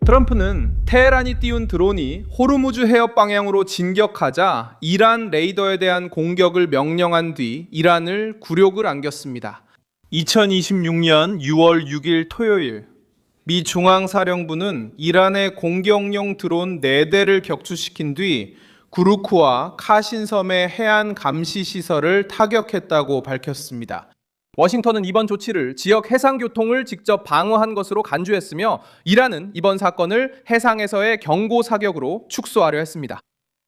트럼프는 테헤란이 띄운 드론이 호르무즈 해협 방향으로 진격하자 이란 레이더에 대한 공격을 명령한 뒤 이란을 굴욕을 안겼습니다. 2026년 6월 6일 토요일, 미 중앙사령부는 이란의 공격용 드론 4대를 격추시킨 뒤 구르크와 카신섬의 해안 감시 시설을 타격했다고 밝혔습니다. 워싱턴은 이번 조치를 지역 해상 교통을 직접 방어한 것으로 간주했으며 이란은 이번 사건을 해상에서의 경고 사격으로 축소하려 했습니다.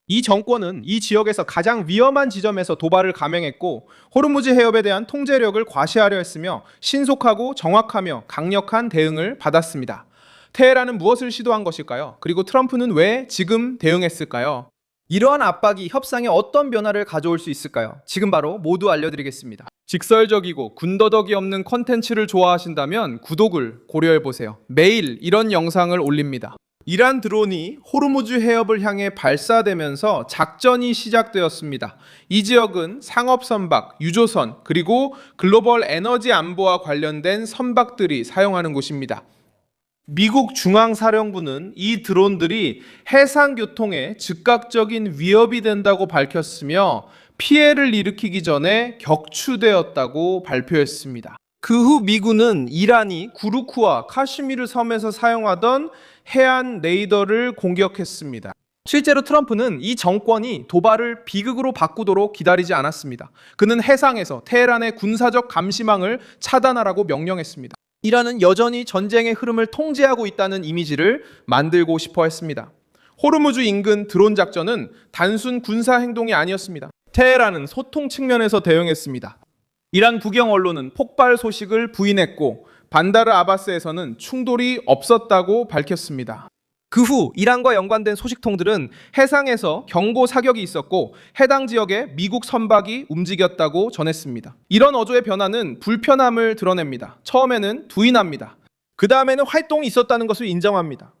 이 정권은 이 지역에서 가장 위험한 지점에서 도발을 감행했고 호르무즈 해협에 대한 통제력을 과시하려 했으며 신속하고 정확하며 강력한 대응을 받았습니다. 테헤란은 무엇을 시도한 것일까요? 그리고 트럼프는 왜 지금 대응했을까요? 이러한 압박이 협상에 어떤 변화를 가져올 수 있을까요? 지금 바로 모두 알려드리겠습니다. 직설적이고 군더더기 없는 컨텐츠를 좋아하신다면 구독을 고려해보세요. 매일 이런 영상을 올립니다. 이란 드론이 호르무즈 해협을 향해 발사되면서 작전이 시작되었습니다. 이 지역은 상업선박, 유조선, 그리고 글로벌 에너지 안보와 관련된 선박들이 사용하는 곳입니다. 미국 중앙사령부는 이 드론들이 해상교통에 즉각적인 위협이 된다고 밝혔으며 피해를 일으키기 전에 격추되었다고 발표했습니다. 그 후 미군은 이란이 구르크와 카슈미르 섬에서 사용하던 해안 레이더를 공격했습니다. 실제로 트럼프는 이 정권이 도발을 비극으로 바꾸도록 기다리지 않았습니다. 그는 해상에서 테헤란의 군사적 감시망을 차단하라고 명령했습니다. 이란은 여전히 전쟁의 흐름을 통제하고 있다는 이미지를 만들고 싶어 했습니다. 호르무즈 인근 드론 작전은 단순 군사 행동이 아니었습니다. 테헤란은 소통 측면에서 대응했습니다. 이란 국영 언론은 폭발 소식을 부인했고 반다르 아바스에서는 충돌이 없었다고 밝혔습니다. 그 후 이란과 연관된 소식통들은 해상에서 경고 사격이 있었고 해당 지역에 미국 선박이 움직였다고 전했습니다. 이런 어조의 변화는 불편함을 드러냅니다. 처음에는 부인합니다. 그 다음에는 활동이 있었다는 것을 인정합니다.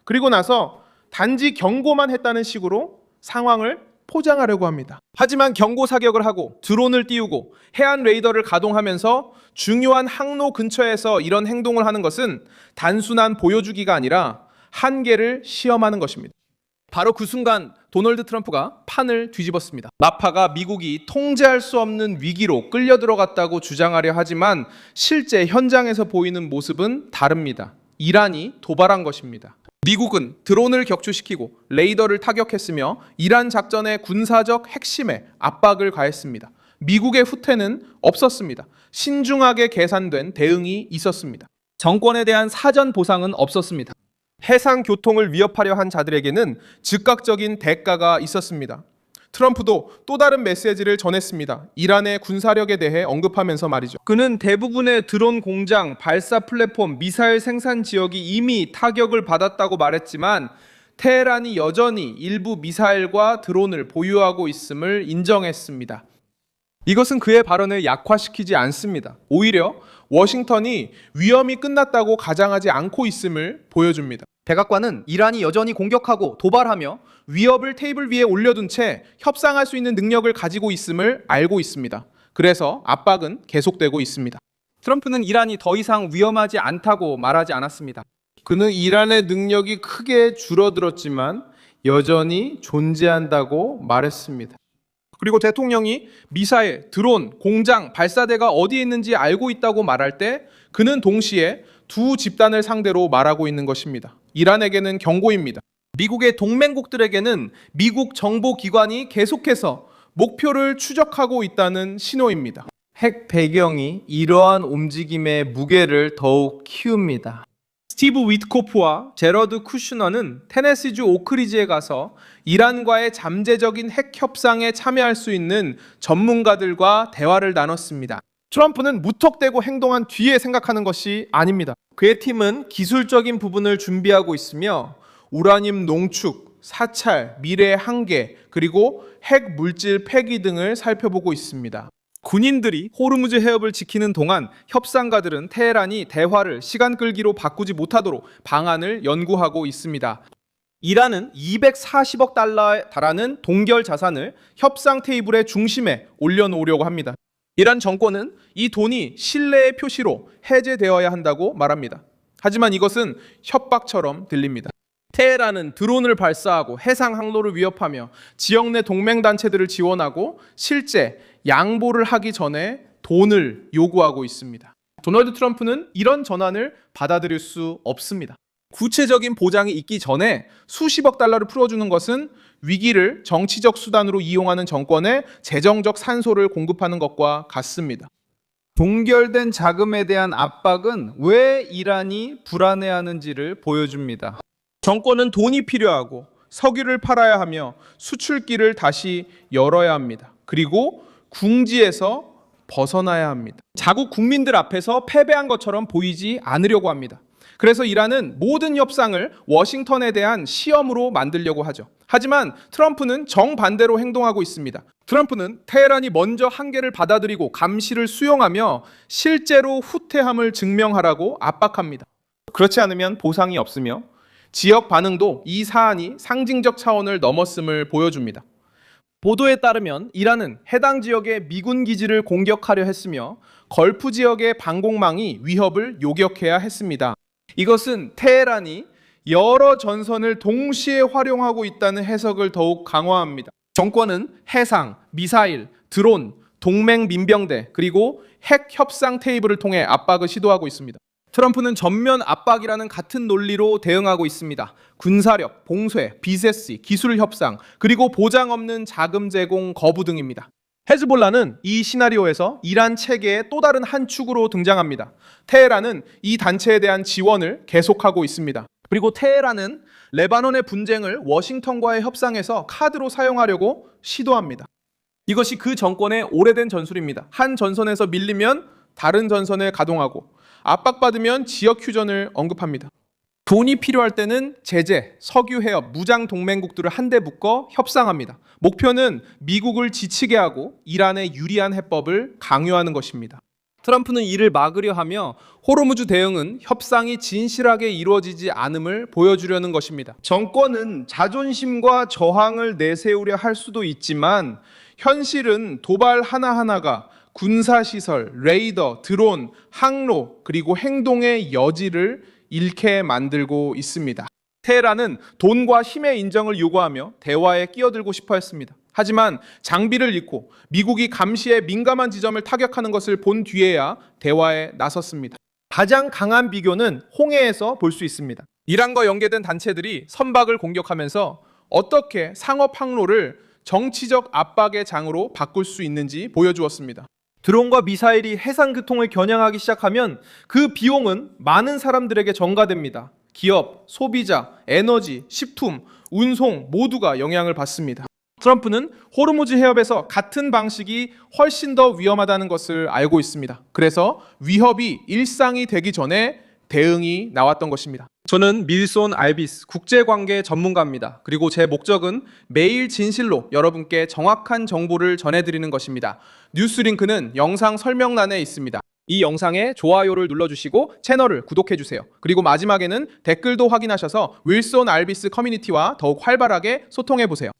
그리고 나서 단지 경고만 했다는 식으로 상황을 포장하려고 합니다. 하지만 경고 사격을 하고 드론을 띄우고 해안 레이더를 가동하면서 중요한 항로 근처에서 이런 행동을 하는 것은 단순한 보여주기가 아니라 한계를 시험하는 것입니다. 바로 그 순간 도널드 트럼프가 판을 뒤집었습니다. 나파가 미국이 통제할 수 없는 위기로 끌려 들어갔다고 주장하려 하지만 실제 현장에서 보이는 모습은 다릅니다. 이란이 도발한 것입니다. 미국은 드론을 격추시키고 레이더를 타격했으며 이란 작전의 군사적 핵심에 압박을 가했습니다. 미국의 후퇴는 없었습니다. 신중하게 계산된 대응이 있었습니다. 정권에 대한 사전 보상은 없었습니다. 해상 교통을 위협하려 한 자들에게는 즉각적인 대가가 있었습니다. 트럼프도 또 다른 메시지를 전했습니다. 이란의 군사력에 대해 언급하면서 말이죠. 그는 대부분의 드론 공장, 발사 플랫폼, 미사일 생산 지역이 이미 타격을 받았다고 말했지만 테헤란이 여전히 일부 미사일과 드론을 보유하고 있음을 인정했습니다. 이것은 그의 발언을 약화시키지 않습니다. 오히려 워싱턴이 위험이 끝났다고 가장하지 않고 있음을 보여줍니다. 백악관은 이란이 여전히 공격하고 도발하며 위협을 테이블 위에 올려둔 채 협상할 수 있는 능력을 가지고 있음을 알고 있습니다. 그래서 압박은 계속되고 있습니다. 트럼프는 이란이 더 이상 위험하지 않다고 말하지 않았습니다. 그는 이란의 능력이 크게 줄어들었지만 여전히 존재한다고 말했습니다. 그리고 대통령이 미사일, 드론, 공장, 발사대가 어디에 있는지 알고 있다고 말할 때 그는 동시에 두 집단을 상대로 말하고 있는 것입니다. 이란에게는 경고입니다. 미국의 동맹국들에게는 미국 정보기관이 계속해서 목표를 추적하고 있다는 신호입니다. 핵 배경이 이러한 움직임의 무게를 더욱 키웁니다. 스티브 위트코프와 제러드 쿠슈너는 테네시주 오크리지에 가서 이란과의 잠재적인 핵 협상에 참여할 수 있는 전문가들과 대화를 나눴습니다. 트럼프는 무턱대고 행동한 뒤에 생각하는 것이 아닙니다. 그의 팀은 기술적인 부분을 준비하고 있으며 우라늄 농축, 사찰, 미래의 한계, 그리고 핵 물질 폐기 등을 살펴보고 있습니다. 군인들이 호르무즈 해협을 지키는 동안 협상가들은 테헤란이 대화를 시간 끌기로 바꾸지 못하도록 방안을 연구하고 있습니다. 이란은 240억 달러에 달하는 동결 자산을 협상 테이블의 중심에 올려놓으려고 합니다. 이란 정권은 이 돈이 신뢰의 표시로 해제되어야 한다고 말합니다. 하지만 이것은 협박처럼 들립니다. 테헤란은 드론을 발사하고 해상 항로를 위협하며 지역 내 동맹단체들을 지원하고 실제 양보를 하기 전에 돈을 요구하고 있습니다. 도널드 트럼프는 이런 전환을 받아들일 수 없습니다. 구체적인 보장이 있기 전에 수십억 달러를 풀어주는 것은 위기를 정치적 수단으로 이용하는 정권에 재정적 산소를 공급하는 것과 같습니다. 동결된 자금에 대한 압박은 왜 이란이 불안해하는지를 보여줍니다. 정권은 돈이 필요하고 석유를 팔아야 하며 수출길을 다시 열어야 합니다. 그리고 궁지에서 벗어나야 합니다. 자국 국민들 앞에서 패배한 것처럼 보이지 않으려고 합니다. 그래서 이란은 모든 협상을 워싱턴에 대한 시험으로 만들려고 하죠. 하지만 트럼프는 정반대로 행동하고 있습니다. 트럼프는 테헤란이 먼저 한계를 받아들이고 감시를 수용하며 실제로 후퇴함을 증명하라고 압박합니다. 그렇지 않으면 보상이 없으며 지역 반응도 이 사안이 상징적 차원을 넘었음을 보여줍니다. 보도에 따르면 이란은 해당 지역의 미군 기지를 공격하려 했으며 걸프 지역의 방공망이 위협을 요격해야 했습니다. 이것은 테헤란이 여러 전선을 동시에 활용하고 있다는 해석을 더욱 강화합니다. 정권은 해상, 미사일, 드론, 동맹 민병대, 그리고 핵 협상 테이블을 통해 압박을 시도하고 있습니다. 트럼프는 전면 압박이라는 같은 논리로 대응하고 있습니다. 군사력, 봉쇄, 비세시, 기술 협상, 그리고 보장 없는 자금 제공 거부 등입니다. 헤즈볼라는 이 시나리오에서 이란 체계의 또 다른 한 축으로 등장합니다. 테헤란은 이 단체에 대한 지원을 계속하고 있습니다. 그리고 테헤란은 레바논의 분쟁을 워싱턴과의 협상에서 카드로 사용하려고 시도합니다. 이것이 그 정권의 오래된 전술입니다. 한 전선에서 밀리면 다른 전선을 가동하고 압박받으면 지역 휴전을 언급합니다. 돈이 필요할 때는 제재, 석유 해협, 무장 동맹국들을 한데 묶어 협상합니다. 목표는 미국을 지치게 하고 이란의 유리한 해법을 강요하는 것입니다. 트럼프는 이를 막으려 하며 호르무즈 대응은 협상이 진실하게 이루어지지 않음을 보여주려는 것입니다. 정권은 자존심과 저항을 내세우려 할 수도 있지만 현실은 도발 하나하나가 군사시설, 레이더, 드론, 항로, 그리고 행동의 여지를 잃게 만들고 있습니다. 테헤란은 돈과 힘의 인정을 요구하며 대화에 끼어들고 싶어 했습니다. 하지만 장비를 잃고 미국이 감시에 민감한 지점을 타격하는 것을 본 뒤에야 대화에 나섰습니다. 가장 강한 비교는 홍해에서 볼 수 있습니다. 이란과 연계된 단체들이 선박을 공격하면서 어떻게 상업 항로를 정치적 압박의 장으로 바꿀 수 있는지 보여주었습니다. 드론과 미사일이 해상 교통을 겨냥하기 시작하면 그 비용은 많은 사람들에게 전가됩니다. 기업, 소비자, 에너지, 식품, 운송 모두가 영향을 받습니다. 트럼프는 호르무즈 해협에서 같은 방식이 훨씬 더 위험하다는 것을 알고 있습니다. 그래서 위협이 일상이 되기 전에 대응이 나왔던 것입니다. 저는 밀손 알비스 국제관계 전문가입니다. 그리고 제 목적은 매일 진실로 여러분께 정확한 정보를 전해드리는 것입니다. 뉴스 링크는 영상 설명란에 있습니다. 이 영상에 좋아요를 눌러주시고 채널을 구독해주세요. 그리고 마지막에는 댓글도 확인하셔서 윌손 알비스 커뮤니티와 더욱 활발하게 소통해보세요.